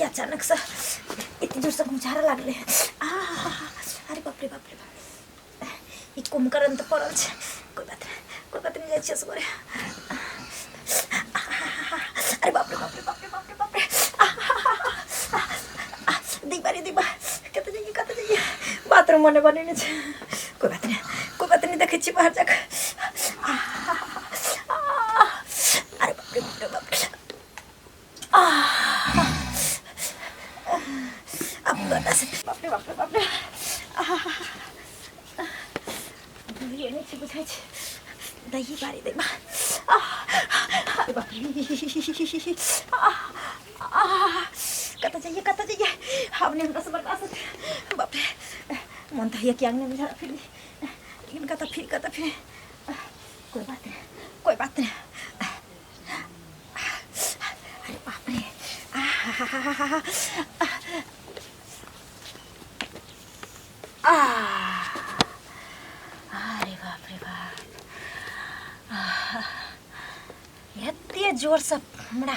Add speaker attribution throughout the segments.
Speaker 1: अचानक सा इतनी जोर से गुजारा लागले। अरे बाप रे बाप रे बाप, ये कुमकरण तो पड़ल छे। कोई बात नहीं जाइ छे सगरे। अरे बाप रे बाप रे बाप रे बाप रे बाप रे, दीबा कत जाइए बाथरूम में बने छे। कोई बात नहीं देखे छी बाहर जाकर। अरे बाप रे बाप रे बाप रे, बाप रे बाप रे बाप रे, ये नहीं छे बुझाई छे। दही बारी देबा। अरे बाप रे, कत जाइए हमने हमरा से बर्दाश्त। बाप रे, मन तो ये कि आंगन में झाड़ा फिर, लेकिन कत फिर कोई बात नहीं। अरे बाप रे, अरे बाप रे बाप, एते जोर से हमरा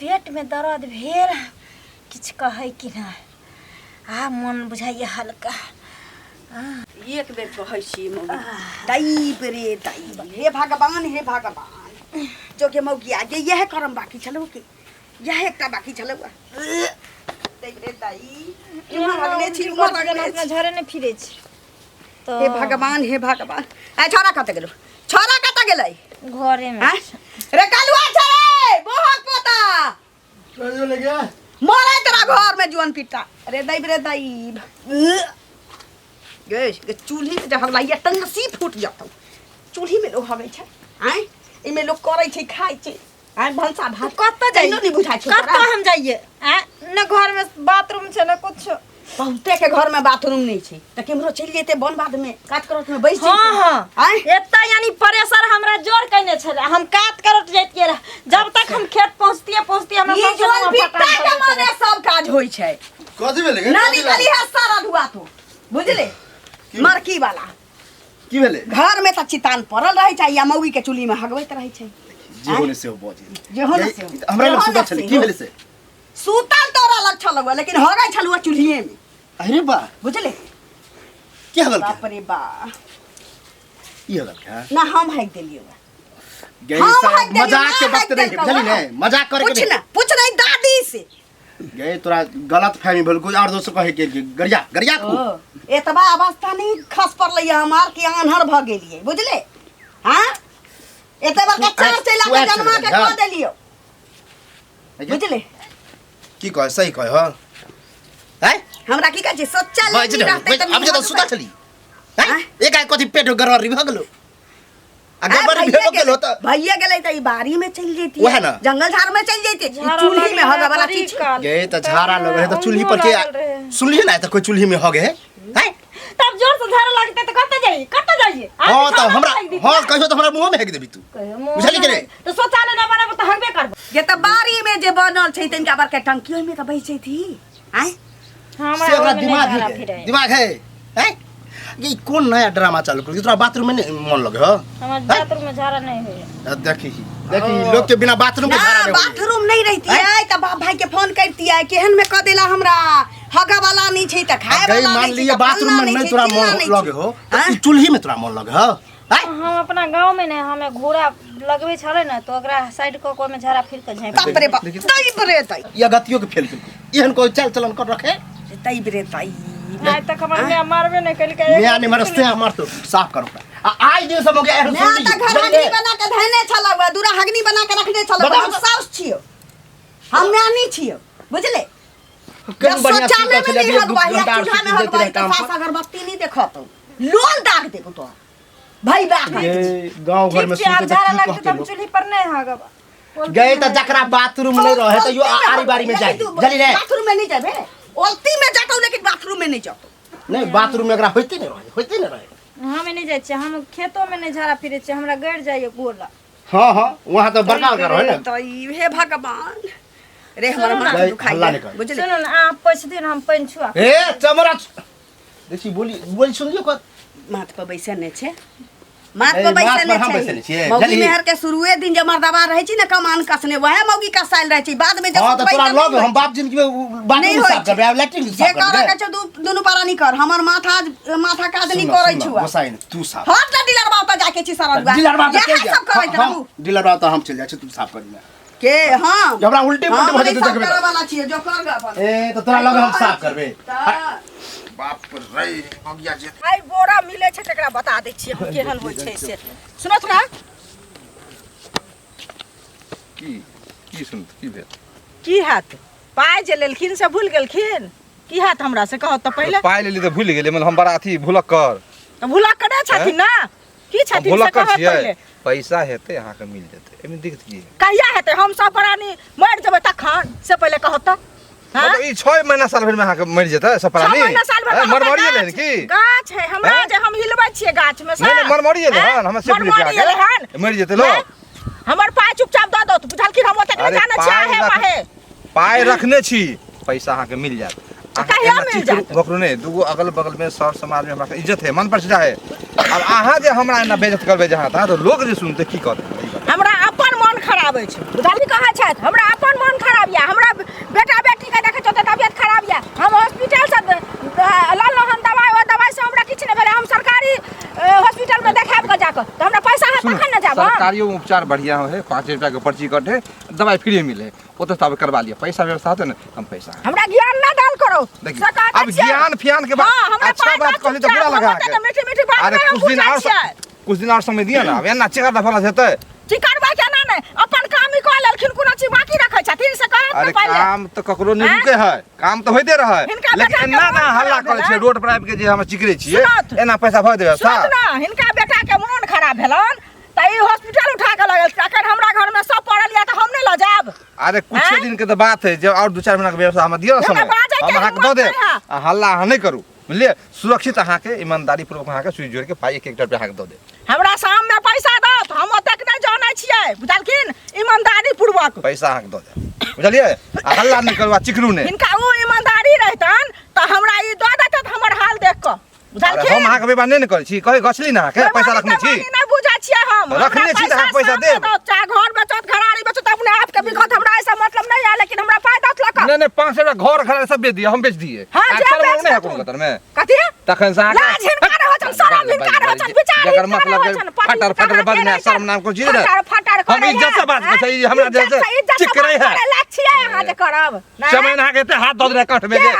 Speaker 1: पेट में दर्द भेल, किछ कहे कि ना। मन बुझाइए हल्का।
Speaker 2: एक बेर कहै छी मौगी, दाई रे दाई, हे भगवान जो के मौगी आगे यह करम बाकी छलो के, यह एकटा बाकी छलो। दाई रे दाई, इमहर हगले छी, उमहर हगले
Speaker 1: झरे ने फिरे छी। तो
Speaker 2: हे भगवान आ छोरा कत गेलो, घरे में। रे कालुआ छरे बहुत पोता
Speaker 3: चलो ले गया
Speaker 2: मोरे तेरा घर में जुआन पिटा। रे दाई गैस के चूल्ही से जब हगला ये टंगसी फूट जातो। चूल्ही में लोग हवे छै, आय इमे लोग करे छै, खाय छै, आय भंसा भात।
Speaker 1: कत जाइए,
Speaker 2: नहीं बुझाय छै
Speaker 1: कत हम जाइए। न घर में बाथरूम छै न कुछ।
Speaker 2: बहुते के घर में बाथरूम नहीं छै, त केमरो चल जेते वन बाद में काट करत में बैठ
Speaker 1: हां हां,
Speaker 2: आय
Speaker 1: एता यानी प्रेशर हमरा जोर कइने छले। हम काट करत जैतिए रह, जब तक हम खेत पहुंचती हमरा
Speaker 2: ये जोन पिटा के माने सब काज होय छै।
Speaker 3: कथि भेले गे?
Speaker 2: ना निकली है सारा धुआ तो, बुझले मरकी वाला
Speaker 3: की भेले?
Speaker 2: घर में त चितान पड़ल रहे छै, या मौगी के चूल्ही में हगबैत रहे छै।
Speaker 3: जे होने से हो बजे,
Speaker 2: जे होने से
Speaker 3: हमरा लग सुता छले। की भेले से?
Speaker 2: सुतल तोरा लग छलौ, लेकिन हगै छलुआ चूल्हिए में।
Speaker 3: अरे बा,
Speaker 2: बुझले
Speaker 3: की हगल?
Speaker 2: बाप रे बा,
Speaker 3: ई हगल का
Speaker 2: ना हम हग देलियो।
Speaker 3: गई सब मजाक के बात नहीं है, बुझली ने? मजाक करके
Speaker 2: पूछ नहीं दादी से।
Speaker 3: गए तोरा गलत फहमी भेल, कोई और दोस्त कहे के गरिया को
Speaker 2: एतबा अवस्था नहीं खस पड़लै हमार कि आन्हर भ गेलिए, बुझले? हां एतबा के चार चला के जन्मा के कह देलियो, बुझले?
Speaker 3: की कहे सही कहे हो? हैं
Speaker 2: हमरा की कहै छै सच्चा लगी रहते त
Speaker 3: अब जे सुता चली हैं एक आइ कथि पेट गररी भ गेलो। अगर बर भेलो गेलो त
Speaker 2: भैया गेलै त ई बारी में चल जेती,
Speaker 3: वह ना
Speaker 2: जंगल झाड़ में चल जेती। चूल्ही में हगा वाला चीज
Speaker 3: गए त झाड़ा लगे है त चूल्ही पर के सुनलिए ना, त कोई चूल्ही में हगे है हैं
Speaker 1: तब जोर से झाड़ा लगते त कत जाइए
Speaker 3: हां त हमरा हां कहियो त हमरा मुंह में हेक देबी तू, बुझली के रे?
Speaker 1: तो शौचालय न बनाबो त हगबे करबो।
Speaker 2: ये त बारी में जे बनल छै तनका बार के टंकियो में त बैठे थी। हैं
Speaker 1: हमरा
Speaker 3: दिमाग है हैं ये कौन नया ड्रामा चालू कर? तोरा बाथरूम में मन लगे हो?
Speaker 1: हमार बाथरूम में झाड़ा नहीं होय।
Speaker 3: देखी लोग के बिना बाथरूम के झाड़ा नहीं।
Speaker 2: बाथरूम नहीं रहती है त बाप भाई के फोन करती है, केहन में क देला हमरा हगा वाला नहीं छै त खाए वाला
Speaker 3: मान लिए बाथरूम में नहीं तोरा मन लगे हो, त चूल्ही में तोरा मन लगे हो?
Speaker 1: हम अपना गांव में ने हमें घोड़ा लगवे छले ना, तो ओकरा साइड को में झाड़ा फिर के झाँप।
Speaker 2: बाप रे बाप, तई बरे तई
Speaker 3: ये गतियों के फेल एहन कोई चल चलन कर रखे
Speaker 2: तई बरे तई।
Speaker 1: आज तक हमर में मारबे नहीं कल के
Speaker 3: मैं नहीं मरस्ते मार तो साफ करो। आज दिन सब हो गया एहन
Speaker 2: मैं त घर हगनी बना के धैने छलवा, दूरा हगनी बना के रखने छलवा। हम साउस छियो, हम नानी छियो, बुझले?
Speaker 3: कम बढ़िया
Speaker 2: शौचालय में नहीं हगवाई,
Speaker 3: घंटा
Speaker 2: चूल्हा में हगवाई त सास अगरबत्ती नहीं देखत, लोल दाग देबो तो भाई बा
Speaker 3: ये गांव घर में
Speaker 1: झाड़ा
Speaker 3: सुनते
Speaker 1: लगते त चूल्ही पर नहीं हगबा।
Speaker 3: गए तो जकरा बाथरूम नहीं रहे तो यो आरी बारी में जाए जली रे
Speaker 2: बाथरूम में नहीं जाबे ओल्टी में जातो लेकिन बाथरूम में नहीं जातो
Speaker 3: नहीं बाथरूम में एकरा होइते नहीं रहे
Speaker 1: हमें नहीं जाए छे हम खेतों में नहीं झाड़ा फिरे छे हमरा गड़ जाइए गोला
Speaker 3: हां हां वहां तो बड़का घर है ना
Speaker 2: तो हे भगवान रे हमारा माथा दुखाई बुझले
Speaker 1: सुनो ना आप पैसे दिन हम पैन छुआ
Speaker 3: ए चमरा देखी बोली सुन लियो को
Speaker 2: माथ पर बैसे ने छे माथ पर बैसे ने मौगी मेहर के शुरुए दिन जे मर्दवा रहै छी ना कमान कसने वहे मौगी का साइल रहै छी बाद में जब
Speaker 3: हां तो तोरा लग हम बाप जिंदगी में बाथरूम साफ करबे लैट्रिन
Speaker 2: जे
Speaker 3: साफ
Speaker 2: कर के दुनु पारा नहीं कर हमर माथा काज नहीं करै छुआ
Speaker 3: गोसाई तू साफ
Speaker 2: हट ना डीलर बाबा जाके छी सारा
Speaker 3: डीलर बाबा के
Speaker 2: सब करै के रहू
Speaker 3: डीलर बाबा तो हम चल जाय छी तू साफ करी
Speaker 2: के हां
Speaker 3: जबरा उल्टी पुल्टी हो जते देखबे
Speaker 2: करे वाला छी जो कर गा अपन
Speaker 3: ए तो तोरा लग हम साफ करबे बाप रे मगिया जे
Speaker 2: आई बोरा मिले छै तकरा बता दै छी हम केहन होय छै से सुनो तोरा
Speaker 4: की सुन की भेल
Speaker 5: की हाथ पाय जे लेलखिन से भूल गेलखिन की हाथ हमरा से कहत त पहिले
Speaker 4: पाय लेली त भूल गेली मतलब हम बड़ा अथी भूलक कर
Speaker 5: त भूला करे छथिन ना की छथिन से
Speaker 4: भूलक
Speaker 5: कहत
Speaker 4: छियै
Speaker 5: पहिले
Speaker 4: पैसा हेते अहाँ के मिल जेते एमे दिक्कत की है
Speaker 5: कहिया हेतै हम सब प्राणी मर जेबै तखन से पहिले कहत त हां
Speaker 4: मतलब ई 6 महीना साल भर में अहाँ के मर जेते सब प्राणी मरमरिए लेन की
Speaker 5: गाछ है हमरा जे हम हिलबै छियै गाछ में से
Speaker 4: नहीं मरमरिए लेन हम से के मर जेते लो
Speaker 5: हमर पाय चुपचाप द दो बुझल कि हम ओते नहीं जाने छियै है माहे
Speaker 4: पाय रखने छी पैसा अहाँ के मिल जात
Speaker 5: कहिया मिल जात
Speaker 4: बकरो ने दुगो अगल बगल में सर समाज में हमरा इज्जत है मन पर से है अब अहाँ जे हमरा एना बेइज्जत करबे जहाँ ता तो लोग जे सुनते की कहते
Speaker 5: हमरा अपन मन खराब छै बुझल कि कहै छै हमरा अपन मन खराब या हमरा बेटा बेटी के देखे त तबियत खराब या हम हॉस्पिटल से ललहन दवाई से हमरा किछ नहीं भेले हम सरकारी हॉस्पिटल में देखाब के जाकर त हमरा पैसा है तखन न जाब
Speaker 4: सरकारी उपचार बढ़िया है 5 रुपया के पर्ची कटे दवाई फ्री मिले वो तो सब करवा लिया पैसा व्यवस्था होते ना हम पैसा
Speaker 5: हमरा ज्ञान ना दाल करो
Speaker 4: अब ज्ञान फियान के बाद अच्छा बात कहली तो बुरा लगा के
Speaker 5: मीठी मीठी बात
Speaker 4: अरे कुछ दिन और समय दिया ना अब एना चिकर दफला हेतै
Speaker 5: चिकरबा के ना नहीं अपन काम ही कह लेलखिन कोनो चीज बाकी रखै छथिन से कहत
Speaker 4: अरे
Speaker 5: पहिले
Speaker 4: काम तो ककरो नहीं रुके है काम तो होइते रहे लेकिन ना ना हल्ला करे छै रोड पर आबि के जे हम चिकरे छियै एना पैसा भ देबे
Speaker 5: सुन ना हिनका बेटा के मन खराब भेलन त ई हॉस्पिटल उठा के लगल तखन हमरा घर में सब पड़ल या त हम नहीं ल जाब
Speaker 4: अरे कुछ दिन के तो बात है जब और 2-4 महीना के व्यवस्था हम दियो समय हम अहाँ के दो दे हल्ला अहाँ नहीं करू बुझलिए सुरक्षित अहाँ के ईमानदारी पूर्वक अहाँ के सुई जोड़ के पाई 1 रुपया अहाँ के दो दे
Speaker 5: हमरा शाम में पैसा दत हम ओतेक नहीं जानै छियै बुझलखिन ईमानदारी पूर्वक
Speaker 4: पैसा अहाँ के दो दे बुझलिए हल्ला नहीं करवा चिकरू ने
Speaker 5: हिनका वो ईमानदारी रहतन त हमरा ई दो देत त हमर हाल देख क बुझलखिन
Speaker 4: हम अहाँ के बेबा नहीं करे छी कहे गछली ना के पैसा रखने छी
Speaker 5: नहीं बुझा छियै हम
Speaker 4: रखने छी त पैसा दे
Speaker 5: चाहे घर बेचत घराड़ी बेचत अपने आप के बिगत हमरा ऐसा मतलब नहीं है लेकिन हमरा पाय दत लक
Speaker 4: नहीं नहीं 5 रुपया घर घर सब बेच दिए हम बेच दिए
Speaker 5: हां जे
Speaker 4: नहीं है कोनो कतर में
Speaker 5: कथि
Speaker 4: तखन से
Speaker 5: ला झिनकार हो चल शरम झिनकार हो चल बिचारी
Speaker 4: जगर मतलब फटर फटर बजना शर्म नाम को चीज रे हम इज्जत से बात कर सही हमरा जैसे चिकरे है
Speaker 5: लक्ष्य यहां जे करब
Speaker 4: समय ना के हाथ दो दे कट में जे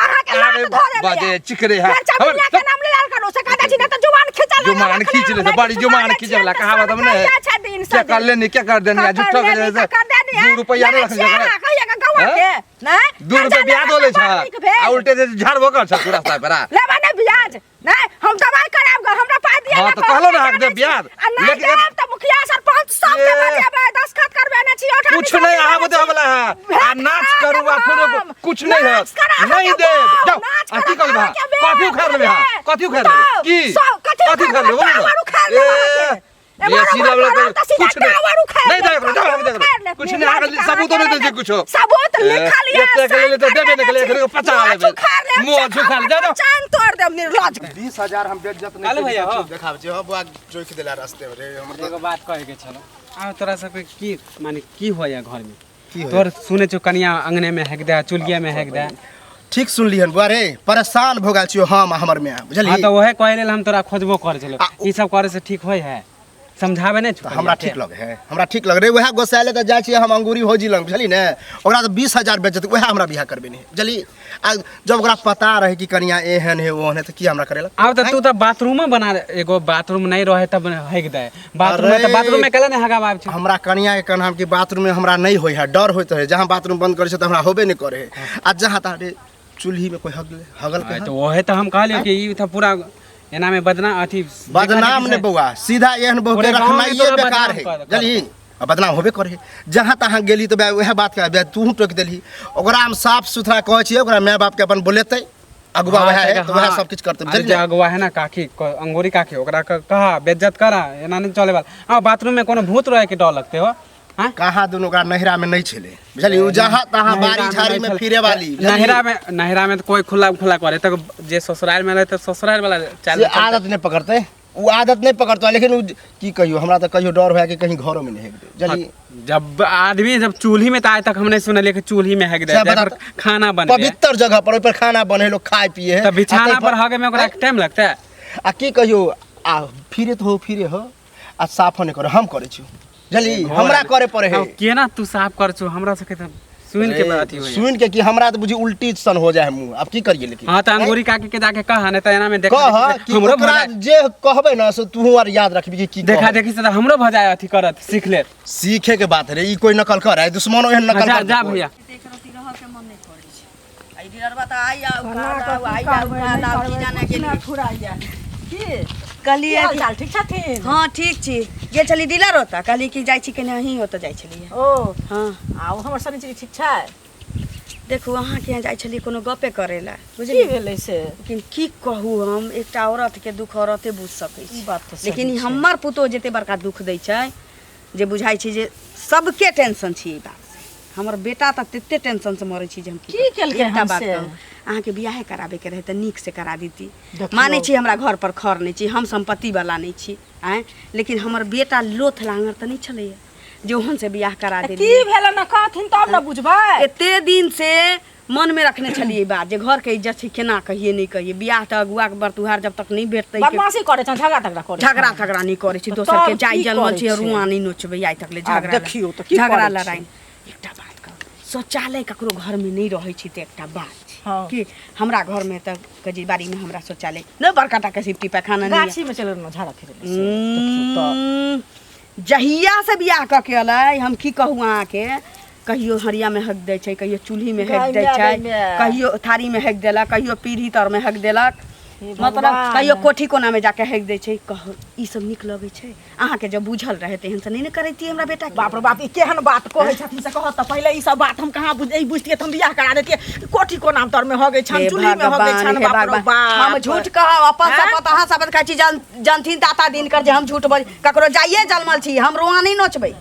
Speaker 4: बाजे चिकरे है
Speaker 5: हम के नाम ले लाल करो से कहता छी न त जुबान खिंचा ले
Speaker 4: जुबान खींच ले बड़ी जुबान खींचला कहावत हमने क्या कर लेनी क्या कर देनी झूठो के जैसे 2 रुपया नहीं रख जगह
Speaker 5: कहिया के गवा के ना
Speaker 4: 2 रुपया ब्याज होले छ आ उल्टे से झाड़बो कर छ पूरा रास्ता पर
Speaker 5: लेबा ने ब्याज नहीं हम दवाई कराब हमरा पाय दिया
Speaker 4: हां तो कहलो ना हक दे ब्याज
Speaker 5: लेकिन अब तो मुखिया सरपंच सब के बजेबे दस्तखत करबे ने छी उठा
Speaker 4: कुछ नहीं आ बता वाला है आ नाच करूवा फिर कुछ नहीं है नहीं दे जाओ आ की करबा कॉफी खा लेबे हां कॉफी खा लेबे की कॉफी खा लेबे ये सीधा वाला कुछ नहीं दे जाओ हम दे कुछ नहीं आ सबूत नहीं दे कुछ
Speaker 5: सबूत लिखा लिया
Speaker 4: ये ले तो देबे निकले घर को 50 लेबे मुंह झुका ले जाओ
Speaker 5: चांद तोड़ देब निर्लज
Speaker 3: 20000 हम बेइज्जत नहीं
Speaker 6: भैया हो
Speaker 3: देखाब जे अब जोख देला रास्ते रे हमर
Speaker 6: एगो बात कहे के छलो आ तोरा सब की माने की होया घर में तोर सुने छ कनिया अंगने में हेक दे चुलिया में हेक दे
Speaker 3: ठीक सुन लिहन बुआ रे परेशान भ गेल छियो हम हमर में बुझली
Speaker 6: हां तो ओहे कहले हम तोरा खोजबो कर छलो ई सब करे से ठीक होय है समझावे ने छ
Speaker 3: हमरा ठीक लगे है हमरा ठीक लग रे वह गोसाले त जाय छी हम अंगूरी होजी लंग बुझली ने ओकरा त 20000 बेचत वह हमरा बियाह करबे नहीं बुझली आ जब ओकरा पता रहे कि कनिया एहन है ओहन है त की हमरा करेला
Speaker 6: अब त तू त बाथरूम में बना एगो बाथरूम नहीं रहे तब हेक दे बाथरूम में त बाथरूम में केला ने हगा बाब छ
Speaker 3: हमरा कनिया के कहनाम कि बाथरूम में हमरा नहीं होय है डर होत है जहां बाथरूम बंद करे छ त हमरा होबे नहीं करे है आ जहां तारे चूल्ही में कोई हगल के
Speaker 6: तो ओहे त हम कहलियो कि ई त पूरा एना में बदनाम अथी
Speaker 3: बदनाम ने बउआ सीधा एहन बहु के रखना ये बेकार है जली अब बदनाम होबे करे। जहाँ तहाँ गेली तो वह बात का तू टोक देली। ओकरा हम साफ सुथरा कहै छियै, ओकरा माय बाप के अपन बोलेतै, अगुआ वह है तो वह सब कुछ करते।
Speaker 6: जे अगुआ है ना काकी अंगूरी काकी, ओकरा कहा बेइज्जत करा, एना नहीं चले वाला। हां बाथरूम में कोनो भूत रहे के डर लगते हो। हां कहाँ
Speaker 3: दुनू का नहरा में नहीं छले, बुझली? उ जहाँ तहाँ बारी झाड़ी में फिरे वाली।
Speaker 6: नहरा में तो कोई खुला करे, तक जे ससुराल में रहते ससुराल वाला चाल
Speaker 3: आदत नहीं पकड़ते, वो आदत नहीं पकड़ता। लेकिन वो की कहियो, हमरा तो कहियो डर है कि कहीं घरों में नहीं हेग दे। जल्दी
Speaker 6: जब आदमी जब चूल्ही में, तो आज तक हमने सुनलिए कि चूल्ही में हेग दे, खाना बने
Speaker 3: पवित्र जगह पर ऊपर खाना बने, लोग खाए पिए।
Speaker 6: तब बिछाना पर हगे में ओकरा टाइम लगता है।
Speaker 3: आ की कहियो आ फिरे हो आ साफ नहीं करे, हम करे छु। जल्दी हमरा करे पड़े है
Speaker 6: के ना, तू साफ कर छु, हमरा से के सुन के बात ही होय,
Speaker 3: सुन के कि हमरा तो बुझी उल्टी सन हो जाए मुंह। अब की करिए? लेकिन
Speaker 6: हां त अंगूरी काकी के जाके कहा ने, त एना में देख
Speaker 3: हमरो ओकरा जे कहबे ना से तू और याद रखबी कि
Speaker 6: देखा देखी से हमरो भजाय अथी करत सीख ले।
Speaker 3: सीखे के बात रे, ई कोई नकल कर है, दुश्मनो एहन नकल कर।
Speaker 6: जा भैया
Speaker 2: देख रती रह के मन नहीं करे छै। आई डिनर बता आई आ की जाने के लिए
Speaker 5: फुराइया की
Speaker 2: कहलिए
Speaker 5: हाल चाल ठीक छथिन?
Speaker 2: हाँ ठीक छी। जे चली डीलर होता कहली कि जाइ छी के नहीं होता जाइ छलिए।
Speaker 5: ओ
Speaker 2: हाँ
Speaker 5: आउ हमर सनी चीज ठीक छै।
Speaker 2: देखू अहाँ के यहाँ जाइ छलिए कोनो गपे करेला,
Speaker 5: की
Speaker 2: बुझलिए?
Speaker 5: भेलै से?
Speaker 2: लेकिन की कहू, हम एकटा औरत के दुख औरते बुझ सकै छी,
Speaker 5: बात तो सही
Speaker 2: लेकिन
Speaker 5: छै।
Speaker 2: हमर पुतोह जते बड़का दुख दै छै जे बुझाइ छै जे सबके टेंशन छी ई बात से। हमर बेटा त तते टेंशन से मरै छी जे हम
Speaker 5: की केलकै
Speaker 2: एकटा बात
Speaker 5: हमसे?
Speaker 2: कहू, अहाँ के बियाह कराबे के रहे त नीक से करा दीती।
Speaker 5: देखियौ।
Speaker 2: माने छी हमरा घर पर खर नहीं छी, हम संपत्ति वाला नहीं छी, आए लेकिन हमर बेटा लोथ लांगर त नहीं छलैया जे ओहन से बियाह करा
Speaker 5: की
Speaker 2: देली।
Speaker 5: भेल न कहथिन तब न बुझबै।
Speaker 2: एते दिन से मन में रखने छलिए बात जे घर के इज्जत छै, केना कहिए नहीं कहिए। बियाह त अगुआ के बरतुहार जब तक नहीं भेटतै के
Speaker 5: बदमाशी करे छ, झगड़ा तगड़ा करे छ।
Speaker 2: झगड़ा नहीं करे छी, दोसर के
Speaker 5: तब
Speaker 2: जाय
Speaker 5: की
Speaker 2: जन्मल
Speaker 5: करै
Speaker 2: छी,
Speaker 5: छै?
Speaker 2: रुआ नहीं नोचबै आइ तक ले
Speaker 5: आ,
Speaker 2: झगड़ा
Speaker 5: देखियौ त की
Speaker 2: झगड़ा
Speaker 5: करै छै?
Speaker 2: लड़ाई। एकटा बात कहू, शौचालय ककरो घर में नहीं रहे छी त एकटा बात छै
Speaker 5: हाँ।
Speaker 2: कि हमरा घर में त कजी बाड़ी में हमरा शौचालय न बड़का टा के सिफ्टी पैखाना नहीं
Speaker 5: गाछी में चले न झाड़ा फिरे ले से। देखियौ त
Speaker 2: जहिया से बियाह क के अलै, हम की कहू अहाँ के, कहियो हरिया में हक दै छै, कहियो चूल्ही में हक दै छै, कहियो थारी में हक देलक, कहियो पीढ़ी तर में हक देलक, मतलब कहियो कोठी कोना में जाके हक दै छै। कहो ई सब निक लगे छै? अहाँ के जब बुझल रहे तेहन से नहीं न करैतियै हमरा बेटा के?
Speaker 5: बाप रे बाप, ई केहन बात कहै छथिन से कहत त पहिले ई सब बात हम कहाँ बुझतियै त हम बियाह करा देतियै। कोठी को नाम तर में हो गई छन,
Speaker 2: हे
Speaker 5: चूल्ही में हो गई छन।
Speaker 2: हे
Speaker 5: बाप रे बाप,
Speaker 2: हम झूठ कहब अपन
Speaker 5: हैं?
Speaker 2: सब पता सब कहै छी जानथिन दाता दिन कर जे हम झूठ बोल ककरो जाइए जन्मल छी, हम रुआ नहीं नोचबै।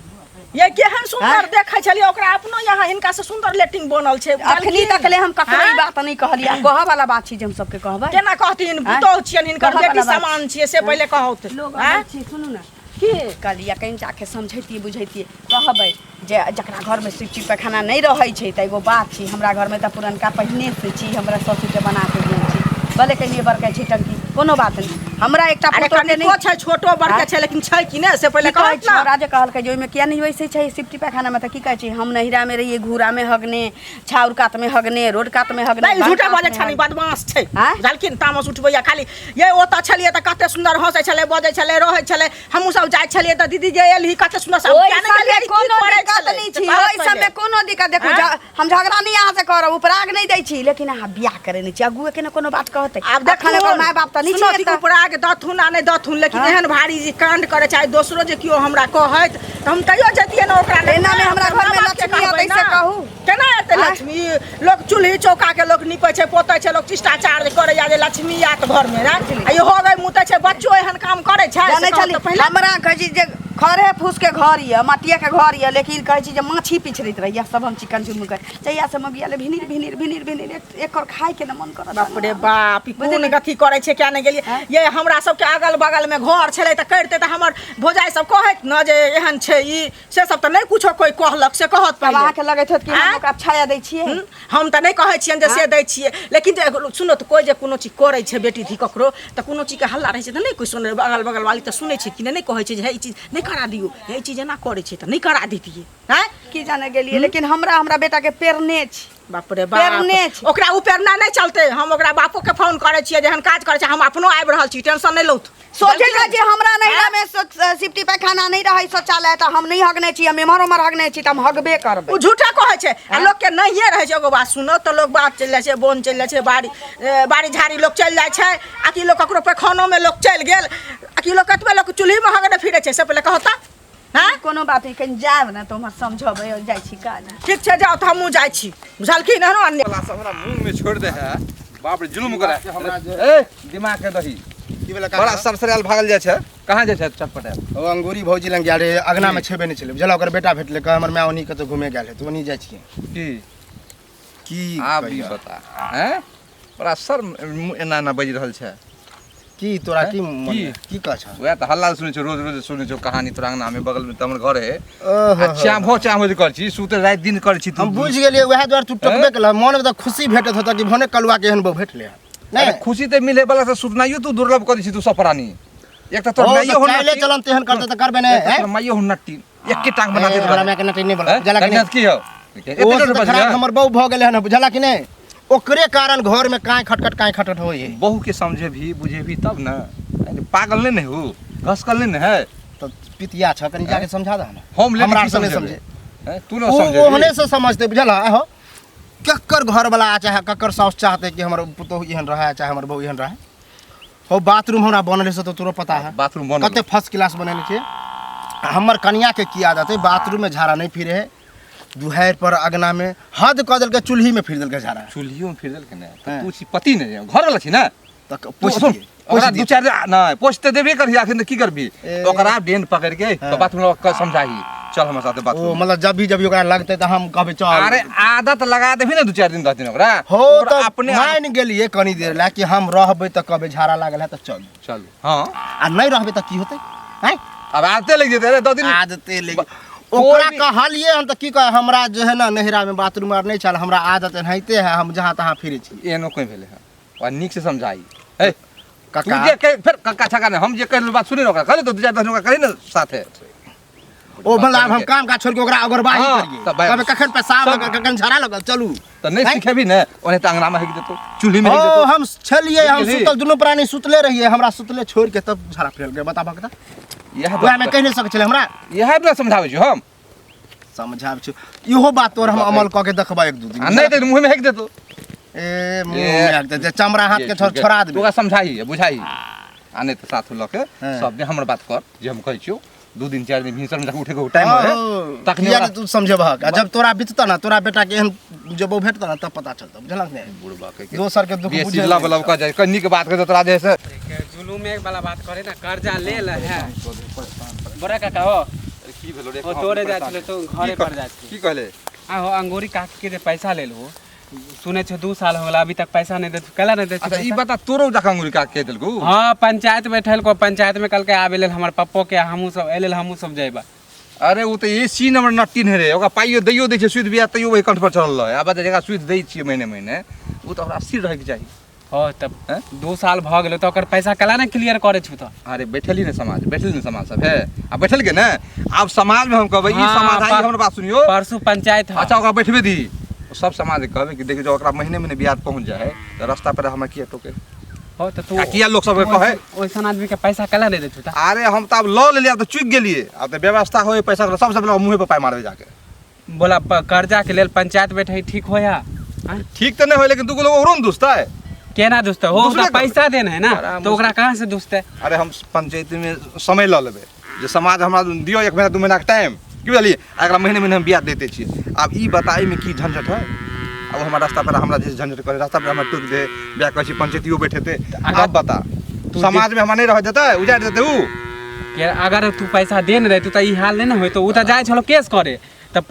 Speaker 5: ये केहन सुंदर देखै छलियै, ओकरा अपनो यहाँ हिनका से सुंदर लेटिंग बनल छै।
Speaker 2: अखनी तकले हम ककरो ई बात नहीं कहलियै, कहऽ वाला बात छी जे हम सबके कहबै।
Speaker 5: केना कहथिन? पुतौह छियन हिनकर,
Speaker 2: कहऽ
Speaker 5: बेटी
Speaker 2: वाला बात
Speaker 5: समान छियै से पहिले कहौत।
Speaker 2: लोग
Speaker 5: हैं?
Speaker 2: छी सुनू ना,
Speaker 5: की
Speaker 2: कहलियै कहीं जाके समझैतियै बुझैतियै, कहबै जे जकरा घर में सिफ्टी पैखाना नहीं रहै छै त एगो बात छी, हमरा घर में त पुरनका पहिने से छी, हमरा ससुर के बना के देन छी, भले कहिए बड़का छी टंकी, कोनो बात नहीं। हमरा एकटा
Speaker 5: अरे
Speaker 2: पुतौह के
Speaker 5: कनिको छै, छोटो बड़का छै, लेकिन छै कि नै से पहिले कहत ना।
Speaker 2: राजे कहलकै जे ओइमे किया नहीं वैसे छै सिफ्टी पैखाना में, त की कहै छै हम नहिरा में रहिए, घूरा में हगने, छाउर कात में हगने, रोड कात में हगने।
Speaker 5: नहीं झूठा बाजे छनी, बदमाश छै।
Speaker 2: हैं?
Speaker 5: जालकिन तामस उठबैया खाली। ये ओतऽ छलियै त कते सुंदर हंसै छलै, बजै छलै, रहै छलै। हमहू सब जाइ छलियै त दीदी जे एलही कते सुंदर सब
Speaker 2: ओइ
Speaker 5: क्या
Speaker 2: सब
Speaker 5: नहीं
Speaker 2: में कोनो दिक्कत नहीं छी, ओइ सब में कोनो दिक्कत देखो
Speaker 5: हैं?
Speaker 2: हम झगड़ा नहीं अहाँ से करब, उपराग नहीं दै छी, लेकिन अहाँ बियाह करे नहीं छी, अगुए के न कोनो बात कहतै।
Speaker 5: आब देखो
Speaker 2: एखन माय बाप त नहीं
Speaker 5: सुनो
Speaker 2: छै
Speaker 5: कि
Speaker 2: एतऽ।
Speaker 5: उपराग दथुन आ नहि दथुन, लेकिन
Speaker 2: हाँ?
Speaker 5: एहन भारी जे कांड करे चाहे दोसरो जे कियो हमरा कहैत त हम तैयो जतियै न ओकरा लग।
Speaker 2: एना में हमरा घर में
Speaker 5: माँ बाप के
Speaker 2: लक्ष्मी
Speaker 5: कहबै
Speaker 2: अतै से
Speaker 5: ना।
Speaker 2: कहू।
Speaker 5: केना एतै
Speaker 2: हाँ?
Speaker 5: लक्ष्मी? लोग चूल्ही चौका के लोग निपै छै, पोतै छै, लोग शिष्टाचार करे या जे लक्ष्मी आत घर में रा आ यो हो गई मुतै छै, बच्चो एहन काम करे छै।
Speaker 2: जानै छली हमरा कहै छी जे खरे फूस के घर ये, मटिया के घर ये, लेकिन कहै छी जे माछी पिछड़ैत रहिया सब हम चिकन चुनमुन कर जइया से मगिया ले भिनिर भिनिर भिनिर भिनिर एक और खाए के न मन करत।
Speaker 5: बाप रे बाप, ई कोन गति करे छै क्या नहीं गेलिए? ये हमरा सब के अगल बगल में घर छले त करते त हमर भोजाई सब कहत न जे एहन छै ई से सब त नहीं कुछो कोई कहलक से कहत
Speaker 2: तब अहाँ
Speaker 5: पहिले।
Speaker 2: के लगैत होत कि हम ओकरा छाया दै छियै।
Speaker 5: हम त नहीं कहै छियन जे से दै छियै, लेकिन जे सुनो त कोई जे कोनो चीज करे छै बेटी धी ककरो त कोनो चीज के हल्ला रहै छै त नहीं कोई सुने, अगल बगल वाली त सुनै छै कि नहीं कहै छै जे हे ई चीज नहीं करा दियो, हे ई चीज एना करे छै त नहीं करा दितिए। हैं?
Speaker 2: की जाने गेलिए, लेकिन हमरा बेटा के पेरने छी।
Speaker 5: बाप रे
Speaker 2: पेरने
Speaker 5: बाप,
Speaker 2: छै।
Speaker 5: ओकरा उपेरना नहीं चलते। हम ओकरा बापो के फोन करे छियै, जेहन काज करे छै हम अपनो आबि रहल छी, टेंशन नहीं लौथ।
Speaker 2: सोचेगा जे हमरा नैरा में सिफ्टी पैखाना नहीं रहे शौचालय त हम नहीं हगने छी, हम एम्हर उम्हर हगने छी त हम हगबे करबै।
Speaker 5: उ झूठा कहै छै आ लोग के नहिए रहै छै। एगो बात सुनो त लोग बात चलि जाइ छै, बोन चलि जाइ छै, बाड़ी झाड़ी लोग चलि जाइ छै, आ कि लोग ककरो पैखानो में लोग चलि गेल, आ कि लोग कतबे लोग चूल्ही में हगने फिरे छै से पहिले कहता। हाँ
Speaker 2: कोनो बात कहीं जाब ना तो हम समझबै जाइ छी काज
Speaker 5: ठीक छै जाओ तो हमहूँ जाइ छी बुझलखिन हन अन्य
Speaker 4: वाला सब हमरा मुंह में छोड़ दे है बाप रे जुलुम करे
Speaker 3: हमरा जे-
Speaker 4: ए दिमाग के दही
Speaker 3: की भेलै
Speaker 4: बड़ा
Speaker 3: काका
Speaker 4: सरसराल भागल जाइ छै कहाँ जाइ छै चटपटाल
Speaker 3: ओ अंगूरी भौजी लग गेल रहे अगना में छेबे नहीं छले बुझला ओकर बेटा भेटले कह हमर माय ओनी कतो घूमे गेल है तो ओनी जाइ छियै
Speaker 4: की
Speaker 3: की
Speaker 4: आप भी
Speaker 3: कहिया?
Speaker 4: बता हैं बड़ा सर एना एना बज रहल छै
Speaker 3: की तोरा
Speaker 4: हैं?
Speaker 3: की मन
Speaker 4: की?
Speaker 3: की कह छ
Speaker 4: वएह तऽ हल्ला सुनै छौ रोज रोज सुनै छौ कहानी तोरा अंगना में बगल में हमर घर है
Speaker 3: ओहो
Speaker 4: आ चाभो चाभो जे कर छी सुते रात दिन कर छी
Speaker 3: हम बुझ गेलिए वएह द्वार तू टकबे केला मन में त खुशी भेटत होता कि भने कलुआ के एहन बो भेटले
Speaker 4: नहीं खुशी ते मिले वाला से सुतनाइयो तू दुर्लभ कर छी तू सपरानी एक त तोर माइयो हो
Speaker 3: चाइले चलन तेहन करते त करबे ने
Speaker 4: तोर माइयो हो नट्टी एके टांग बना दे
Speaker 3: हमरा में के नटी नहीं बोला जला कि नहीं
Speaker 4: की हो
Speaker 3: ओ
Speaker 4: एते
Speaker 3: से खराब हमर बहु भ गेले हन बुझला कि नहीं ओकरे कारण घर में काई खटखट होई है
Speaker 4: बहू के समझे भी बुझे भी तब ना पागल नहीं हो घसकल नहीं है
Speaker 3: तो पितिया छ कनी जाके समझा दे
Speaker 4: हम लेके
Speaker 3: हमरा
Speaker 4: की
Speaker 3: से नहीं
Speaker 4: समझे
Speaker 3: समझे
Speaker 4: तू ना
Speaker 3: वो
Speaker 4: समझे
Speaker 3: ओहने से समझते बुझला हो कक्कर घर वाला चाहे कक्कर साउस चाहते कि हमर पुतोह एहन रहे चाहे हमर बहू एहन रहे हो बाथरूम हमरा बनले से तो तोरो पता है
Speaker 4: बाथरूम बन
Speaker 3: कते फर्स्ट क्लास बनेले छे हमर कन्या के की आदत है बाथरूम में झाड़ा नहीं फिरे है दुहैर पर अगना में हद क देल के चूल्ही में फिर देल के झाड़ा
Speaker 4: चूल्हियो में फिर देल के ना
Speaker 3: हाँ।
Speaker 4: तू छी पति नहीं घर वाला छी ना
Speaker 3: तक
Speaker 4: सुन ओकरा दू चार ना पोछते देबे करही आखिर की करबी
Speaker 3: ए।
Speaker 4: ओकरा बेन पकड़ के
Speaker 3: हाँ।
Speaker 4: तो बाथरूम में समझाही चल हमरा साथे
Speaker 3: ओ
Speaker 4: बाथरूम
Speaker 3: मतलब जब भी ओकरा लगते त हम कहबे चल
Speaker 4: अरे आदत लगा देबी ना दू चार दिन 10 दिन ओकरा
Speaker 3: हो
Speaker 4: ओकरा
Speaker 3: तो
Speaker 4: अपने
Speaker 3: मान गेलिए कनी देर ला कि हम रहबे त कहबे झाड़ा लागल है त चल
Speaker 4: चल हां
Speaker 3: आ नहीं रहबे त की होते हैं
Speaker 4: अब आते लग जेते रे 2 दिन
Speaker 3: आदते ले ओकरा कहलिए हम त की कह हमरा जो है ना नहरा में बाथरूम आर नहीं चल हमरा आदत नहिते है हम जहां तहां फिरे छी
Speaker 4: एनो कोई भेले है और निक से समझाई ए तू
Speaker 3: काका
Speaker 4: जे कह फिर कक्का छका ने हम जे कहल बात सुने ओकरा करे तो दू चार दिन ओकरा करे ना साथे
Speaker 3: ओ मतलब अब हम काम का छोड़ के ओकरा अगरबाही
Speaker 4: हाँ,
Speaker 3: करिए
Speaker 4: तब भाई-
Speaker 3: कभी कखन पेशाब लगल कखन झाड़ा लगल चलू
Speaker 4: तो नहीं
Speaker 3: हैं?
Speaker 4: सिखेबी ना ओने त अंगना में हेक देतो चूल्ही में हेक
Speaker 3: ओ
Speaker 4: देतो
Speaker 3: हम छलिए हम
Speaker 4: बुझली?
Speaker 3: सुतल दुनू प्राणी सुतले रहिए हमरा सुतले छोड़ के तब झाड़ा फिरल गए बता भक्ता
Speaker 4: यह
Speaker 3: ओए में कह नहीं सकै छले हमरा
Speaker 4: यह ना समझावे छी हम
Speaker 3: समझाब छ इहो बात तोर हम अमल क के देखबा एक दू दिन
Speaker 4: आ नहीं तो मुंह में हेक देतो
Speaker 3: ए मुंह में आग दे चमड़ा हाथ के छोड़ा
Speaker 4: तू
Speaker 3: दे
Speaker 4: ओकरा समझाई बुझाई आ नहीं तो साथ ल के
Speaker 3: हाँ।
Speaker 4: सब ने हमर बात कर जे हम कहै छियो 2 दिन 4 दिन भीतर में जाके उठे के टाइम है तखनी
Speaker 3: तखनी
Speaker 4: ओकरा-
Speaker 3: तू समझबह जब तोरा बीतता ना तोरा बेटा के एहन जब वो भेटता ना तब पता चलता बुझलक ने
Speaker 4: बुढ़बा के
Speaker 3: दोसर के दुख
Speaker 4: बेसी
Speaker 3: बुझे
Speaker 4: लब लब का जाय कन्नी के बात करे तोरा जे से
Speaker 6: जुलूम वाला बात करे ना कर्जा ले ल है बड़ा काका हो
Speaker 4: की भेलो रे
Speaker 6: ओ तोरे जाय छले तो घरे पर जाय
Speaker 4: की कहले
Speaker 6: आ हो अंगूरी काकी के जे पैसा ले लो सुने छो 2 साल हो गला अभी तक पैसा नहीं दे कला नहीं दे
Speaker 4: अच्छा ई बता तोरो जाका अंगुरी का के देलको
Speaker 6: हाँ पंचायत बैठल को पंचायत में कल के आबे लेल हमर पप्पो के हमहू सब एले हमहू सब जाइबा
Speaker 4: अरे वो तो ये सी नंबर नट्टी नहीं रे ओकरा पाइयो दैयो दै छै सुध बिया तैयो वही कंठ पर चढ़ल रहे आब जगह सुध दै छियै महीने महीने वो तो हमरा स्थिर रहे के चाहिए
Speaker 6: हो तब
Speaker 4: हैं?
Speaker 6: 2 साल भ गेलो तो ओकर पैसा कला नहीं क्लियर करे छु तो
Speaker 4: अरे बैठली ने समाज सब है आ बैठल के ना अब समाज में हम कहबै ई
Speaker 6: हाँ,
Speaker 4: समाज आई हमर बात सुनियो
Speaker 6: परसों पंचायत है
Speaker 4: अच्छा ओकरा बैठबे दी सब समाज कहबै कि देखियो जो ओकरा महीने महीने ब्याज पहुंच जाए तो रास्ता पर हमरा किया टोके
Speaker 6: हो तो तू
Speaker 4: आ किया लोग सब कहे
Speaker 6: ओइसन आदमी के पैसा कला नहीं दे छु तो
Speaker 4: अरे हम तो अब लॉ ले लिया तो चुक गेलिए अब तो व्यवस्था होए पैसा के सबसे पहले मुंह पे पाय मारबे जाके
Speaker 6: बोला कर्जा के लेल पंचायत बैठे ठीक होया हैं?
Speaker 4: ठीक तो नहीं होए लेकिन तू लोग ओकरो दोस्त है
Speaker 6: केना दोस्त हो
Speaker 4: दूसरे
Speaker 6: ओकरा
Speaker 4: का-
Speaker 6: पैसा देना है ना
Speaker 4: अरे
Speaker 6: तो ओकरा कहाँ से दोस्त है
Speaker 4: अरे हम पंचायत में समय लऽ लेबै जे समाज हमरा दियो 1 महीना 2 महीना के टाइम की बुझलिए अगला महीने महीने हम ब्याज देते छियै अब ई बताई में की झंझट है अब हमरा रास्ता पर हमरा जे झंझट करे रास्ता पर हमरा टोक दे ब्याह कहै छी पंचायतियो बैठेते अब बता समाज में हमरा नहीं रह देते उजाड़ देते ऊ
Speaker 6: कि अगर तू पैसा दे न रहे तू तो ई हाल नहीं ना होय तो उ तो जाय छलो केस करे तो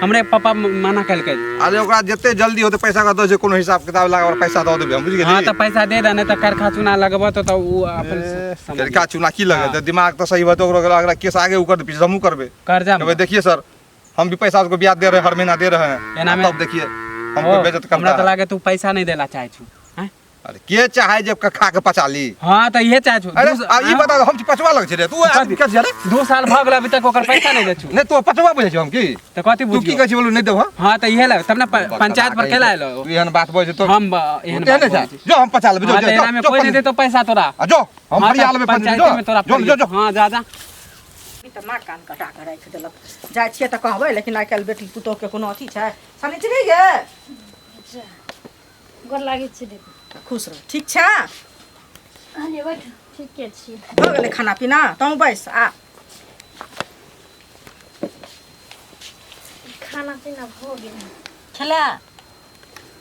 Speaker 6: हमरे पापा मना कलके
Speaker 4: अरे ओकरा जते जल्दी होते पैसा का दो जे कोनो हिसाब किताब लगा और पैसा दऽ देबै हम बुझि
Speaker 6: हाँ
Speaker 4: गेली
Speaker 6: तो पैसा दे दे नहीं तो करखा चुना लगबो तो उ अपन समझ
Speaker 4: तरीका चुना की लगे तो दिमाग तो सही होते ओकरा अगला केस आगे उ कर दे पीछे हमहू करबे
Speaker 6: कर्जा
Speaker 4: कहबै देखिए सर हम भी पैसा उसको ब्याज दे रहे हैं हर महीना दे रहे हैं
Speaker 6: एना में-
Speaker 4: तब देखिए हमको बेइज्जत
Speaker 6: हमरा
Speaker 4: करता
Speaker 6: तो
Speaker 4: है
Speaker 6: लागे तू पैसा नहीं देला चाहे छु हैं?
Speaker 4: अरे के चाहे जब खा के पचा ली
Speaker 6: हाँ तो ये चाहे छु
Speaker 4: अरे ई बता हम पचवा लग छै रे तू आदमी कथि रे
Speaker 6: 2 साल भ गेल अभी तक ओकर पैसा नहीं दे छु
Speaker 4: नहीं तो पचवा बुझै छी हम की
Speaker 6: तो कथि
Speaker 4: तू
Speaker 6: बुझ
Speaker 4: की कहै छी बोलू नहीं देबो
Speaker 6: हाँ तो ये लग तब ना पंचायत पर केला एलो
Speaker 4: तू एहन बात बोल तो
Speaker 6: हम एहन
Speaker 4: एहन
Speaker 6: बात
Speaker 4: छै जो हम पचा लेबै
Speaker 6: हाँ, तो एना में कोई नहीं दे तो पैसा तोरा
Speaker 4: जो हम
Speaker 6: हाँ,
Speaker 4: फरिया
Speaker 6: तो
Speaker 4: लेबै
Speaker 6: पंचायत
Speaker 4: पंचायत
Speaker 6: में तोरा
Speaker 4: जो जो जो
Speaker 6: हाँ जा जा
Speaker 5: तऽ नाक कान कटा कऽ राखि देलक जाइ छियै तऽ कहबै लेकिन आइ काल्हि बेटी पुतहुके कोनो अथी छै सनिचरी गे
Speaker 1: गोर लागै छै दीदी
Speaker 5: खुश रह ठीक छै
Speaker 1: अरे बैठ ठीके छियै
Speaker 5: भऽ गेलै खाना पीना तहूँ बैस आ
Speaker 1: खाना पीना हो गया।
Speaker 5: खेला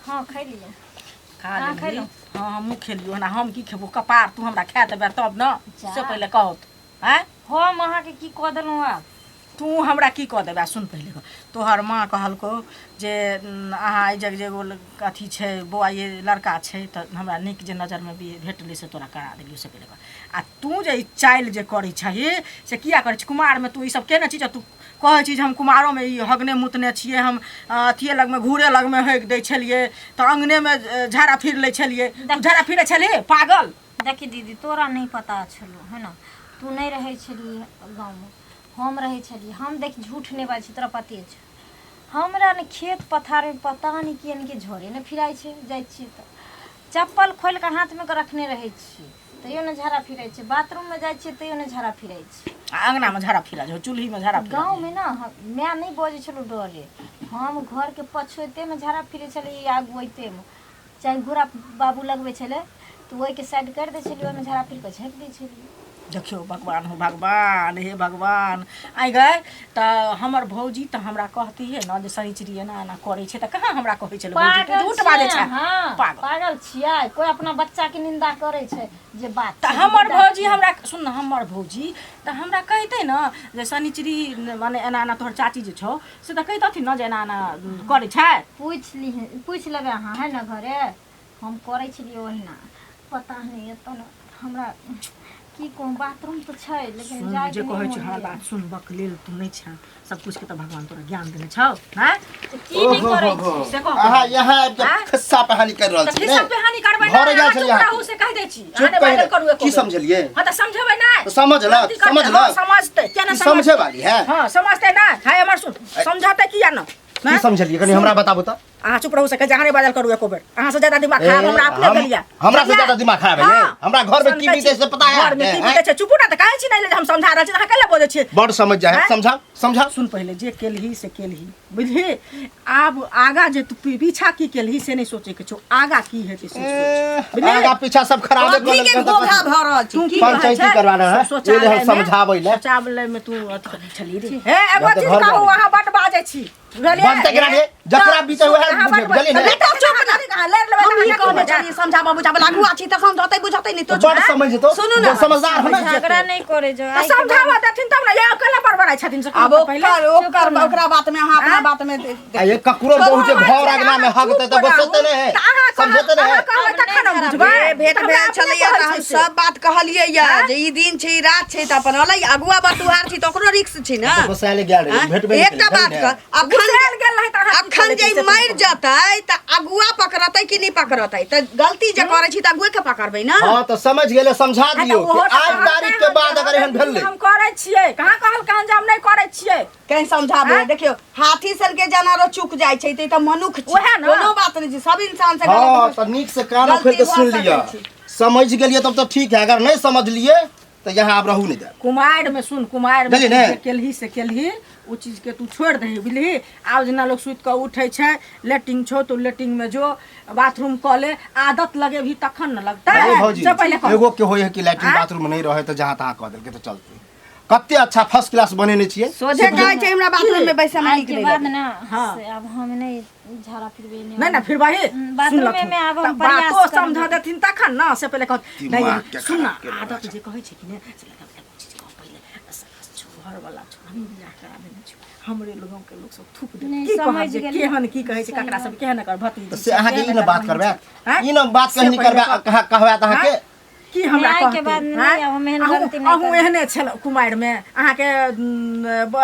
Speaker 1: हाँ खाई लिया।
Speaker 5: खा
Speaker 1: खैलौं?
Speaker 5: लेली हाँ हमहूँ खेलियो ना हम की खेबो कपार तू हमरा खा देबे तब न
Speaker 1: जा।
Speaker 5: से पहिले कहत हैं
Speaker 1: हम अहाँके की कह देलहुँ आब?
Speaker 5: तू हमरा की कह देबे सुन पहिले तोहर माँ कहलको जे अहाँ एहि जग जे एगो अथी छै बौआ ये लड़का छै तऽ हमरा नीक जे नजरमे भी भेटलै से तोरा करा देलियो से पहिले आ तू जे ई चालि जे करै छही से किया करै छी कुमारमे तू ई सब केने छी तू कहै छी जे हम कुमारोमे ई हगने मुतने छियै हम अथिए लगमे घूरे लगमे हगि दै छलियै तऽ अङ्गनेमे झाड़ा फिर लै छलियै तू झाड़ा फिरै छलियै पागल।
Speaker 1: देखी दीदी तोरा नहीं पता छलो है ना, तू नहीं रहे छली गाँव में, हम रहे छली। हम देख झूठ नहीं बाजी तोरा पते छ। हमरा ने खेत पथार में पता नहीं किया के झोरे ने फिराई छे जाय छी त चप्पल खोल के हाथ में के रखने रहे छी तैयो ने झाड़ा फिराई छे, बाथरूम में जाय छी तैयो ने झाड़ा फिराई छे।
Speaker 5: अंगना में झाड़ा फिरा जो चूल्ही में झाड़ा फिरा
Speaker 1: गाँव में ना मैं नहीं बजे छलो डरे, हम घर के पछोते में झाड़ा फिरे छली आगुते में चाहे घोड़ा बाबू लगबे छले तो वही के साइड कर दे छली ओमे झाड़ा फिर के झेक दे छली।
Speaker 5: देखियो भगवान हो भगवान हे भगवान आई गए तो हमर भौजी तो हमरा कहती है ना जे शनिचरी एना एना करे छे त कहाँ हमरा कहै छले भौजी तू झूठ बाजे छे।
Speaker 1: हां
Speaker 5: पागल
Speaker 1: पागल छियै, कोई अपना बच्चा के निंदा करे छे जे बात
Speaker 5: त हमर भौजी हमरा सुन न हमर भौजी त हमरा कहते ना जे शनिचरी माने एना एना तोहर चाची जे छौ से त कहतथिन ना जे एना एना करे छे।
Speaker 1: पूछ लेबे अहाँ है ना घरे हम करे छलिए ओहिना पता नहीं है तो हमरा की कहूं बाथरूम तो छै लेकिन जाय
Speaker 5: जे कहै छै हमरा बात सुन बकलेल तू नहीं छ सब कुछ के त भगवान तोरा ज्ञान देने छौ हैं
Speaker 1: की नहीं करे छी
Speaker 5: से कह
Speaker 3: आहा यहाँ खस्सा पहानी कर रहल
Speaker 5: त
Speaker 3: छी
Speaker 5: की सब कहानी करबै
Speaker 3: घर जा छलिए
Speaker 5: ना से कह दे छी
Speaker 3: चुप
Speaker 5: आने वायरल करू
Speaker 3: की
Speaker 5: एको
Speaker 3: समझलिए
Speaker 5: हां त समझबै ना
Speaker 3: तो समझ ल
Speaker 5: समझते केना
Speaker 3: समझे वाली है
Speaker 5: हां समझते ना है हमर सुन समझाते किया ना
Speaker 3: की समझलिए कनी हमरा बताबू त।
Speaker 5: अहाँ चुप रहू से कह जहां बादल करू एको बेर अहाँ से ज्यादा दिमाग खराब हमरा अपने भेलिया
Speaker 3: हमरा से ज्यादा दिमाग खराब है हमरा घर में की बीते से पता है
Speaker 5: घर में की बीते छै चुप ना त काहे छी नहीं हम समझा रहल छी अहाँ कैले बोलै छी
Speaker 3: बड़ समझ जाए समझा समझा
Speaker 5: सुन पहले जे केलही से केलही बुझली आब आगा जे तू पीछा की केलही से नहीं सोचे के छौ आगा की हेतै से सोच
Speaker 3: आगा पीछा सब खराबे कर
Speaker 2: के घोघा भ रहल छी
Speaker 5: तू की
Speaker 3: पंचायती करवाना है ये हम समझाबै ले
Speaker 5: सोचाबले में तू अथी छली रे हे एगो चीज कहू अहाँ बट बाजै छी
Speaker 3: बनते करा दे जकरा बीते हुए बुझली ने
Speaker 5: तो चुप ना लेर लेबे
Speaker 2: हम ई कहबे छलिए समझाबा बुझाबा लागू अछि त समझौतै बुझौतै नहीं तो
Speaker 3: बड़ समझ तो
Speaker 2: सुनू ना
Speaker 3: समझदार हो ना
Speaker 1: झगड़ा नहीं करे जो
Speaker 5: तो समझावा देथिन तब ना ये अकेला बड़बड़ाई छथिन से
Speaker 2: अब ओकर ओकरा बात में अहाँ अपना बात में
Speaker 3: ये ककरो बहु जे घर अगना में हगते त बसते नहीं है समझते नहीं है
Speaker 5: कहबै तखन हम बुझबै
Speaker 2: भेट भेल छलैया त हम सब बात कहलियै या जे ई दिन छै ई रात छै त अपन अलग अगुआ बटुहार छी त ओकरो रिस्क छै ना
Speaker 3: बसाले गेल भेट भेट
Speaker 2: एकटा बात कर अखन जे मर जतै त अगुआ पकड़तै कि नहीं पकड़तै त गलती जे करे छी त अगुए के पकड़बै ना।
Speaker 3: हां तो समझ गेले समझा दियो कि आज तारीख के बाद अगर एहन भेल
Speaker 5: हम करै छियै कहाँ कहल कहाँ जे हम नहीं करै छियै
Speaker 2: कहीं समझाबे देखियो हाथी सन के जनारो चुक जाय छै त मनुख छै
Speaker 5: ओहे ना।
Speaker 2: कोनो बात नहीं छै सब इंसान से
Speaker 3: हां तो नीक से कान खोल के सुन लिया समझ गेलिए तब तो ठीक है अगर नहीं समझ लिए तो यहाँ आप रहू नहीं दे
Speaker 5: कुमार में सुन कुमार में
Speaker 3: बुझली ने?
Speaker 5: केलही से केलही वो चीज के तू छोड़ दही बुझली आब जना लोग सुत के उठे छै लेटिंग छो तो लेटिंग में जो बाथरूम क ले आदत लगे भी तखन न लगता
Speaker 3: अरे भौजी
Speaker 5: से पहले कह
Speaker 3: एगो के होय है कि लैट्रिन बाथरूम नहीं रहे तो जहां तहां कह देल के तो चलते कते अच्छा फर्स्ट क्लास बनेने छिए
Speaker 2: सोझे कहै छै हमरा बाथरूम में बैसा में
Speaker 1: आज
Speaker 2: निक
Speaker 1: के
Speaker 2: नहीं
Speaker 1: बाद
Speaker 2: लगे।
Speaker 1: ना
Speaker 5: हाँ।
Speaker 1: से अब हम नहीं झाड़ा फिरबे
Speaker 5: नहीं ना फिर वही
Speaker 1: बाथरूम में अब हम प्रयास
Speaker 5: बातो
Speaker 1: करेंगे।
Speaker 5: समझा देथिन तखन ना से पहले कह
Speaker 3: दिमाग
Speaker 5: नहीं
Speaker 3: के
Speaker 5: सुन ना
Speaker 3: खराब के
Speaker 5: आदत जे कहै छै कि ने से लगा चीज कह पहले घर वाला छ हम बियाह करा देने छ हमरे लोगों के लोग सब थूक दे
Speaker 1: नहीं,
Speaker 5: की
Speaker 1: समझ
Speaker 5: कहै छै
Speaker 1: गेलियै।
Speaker 5: केहन की कहै छै ककरा सब केहन कर भतीजी
Speaker 3: से अहाँ के ई न बात करबे
Speaker 5: हैं?
Speaker 3: ई न बात कहीं नहीं करबे कहबे त अहाँ के
Speaker 5: की हमरा
Speaker 1: न्याय के
Speaker 5: कहते
Speaker 1: बाद नहीं, अब हम एहन गलती नहीं
Speaker 5: अहूँ
Speaker 1: करब।
Speaker 5: एहने छल कुमारि में अहाँ के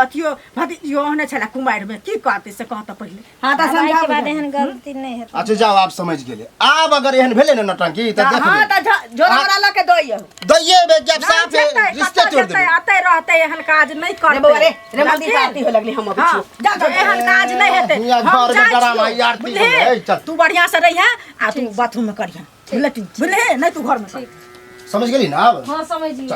Speaker 5: अथियो भतीजियो ओहने छल कुमारि में की कहते से कहत पहले
Speaker 2: हां त
Speaker 1: अब आज के बाद
Speaker 2: समझाबे
Speaker 1: एहन गलती नहीं है
Speaker 3: अच्छा जाओ आप समझ गेले अब अगर एहन भेले न नटंकी त देख
Speaker 2: हां
Speaker 3: ले
Speaker 2: त जोरा ल के दइयो
Speaker 3: दैये बे जब साफ रिश्ते तोड़ देबे
Speaker 5: आते रहते एहन काज नहीं करते
Speaker 2: रे बउआ रे मंदिर आरती हो लगली हम अबै
Speaker 5: हाँ,
Speaker 2: छी
Speaker 5: जा एहन काज नहीं हेते
Speaker 3: हियां
Speaker 5: हम
Speaker 3: घर में
Speaker 5: जाइ
Speaker 3: डरामा
Speaker 5: छियौ,
Speaker 3: आरती
Speaker 5: बुझली?
Speaker 3: होले, चल।
Speaker 5: तू बढ़िया से रहिया आ तू बाथरूम में करिया बुझले नहीं तू घर में कर।
Speaker 3: समझ गेली ना अब
Speaker 1: हाँ समझिए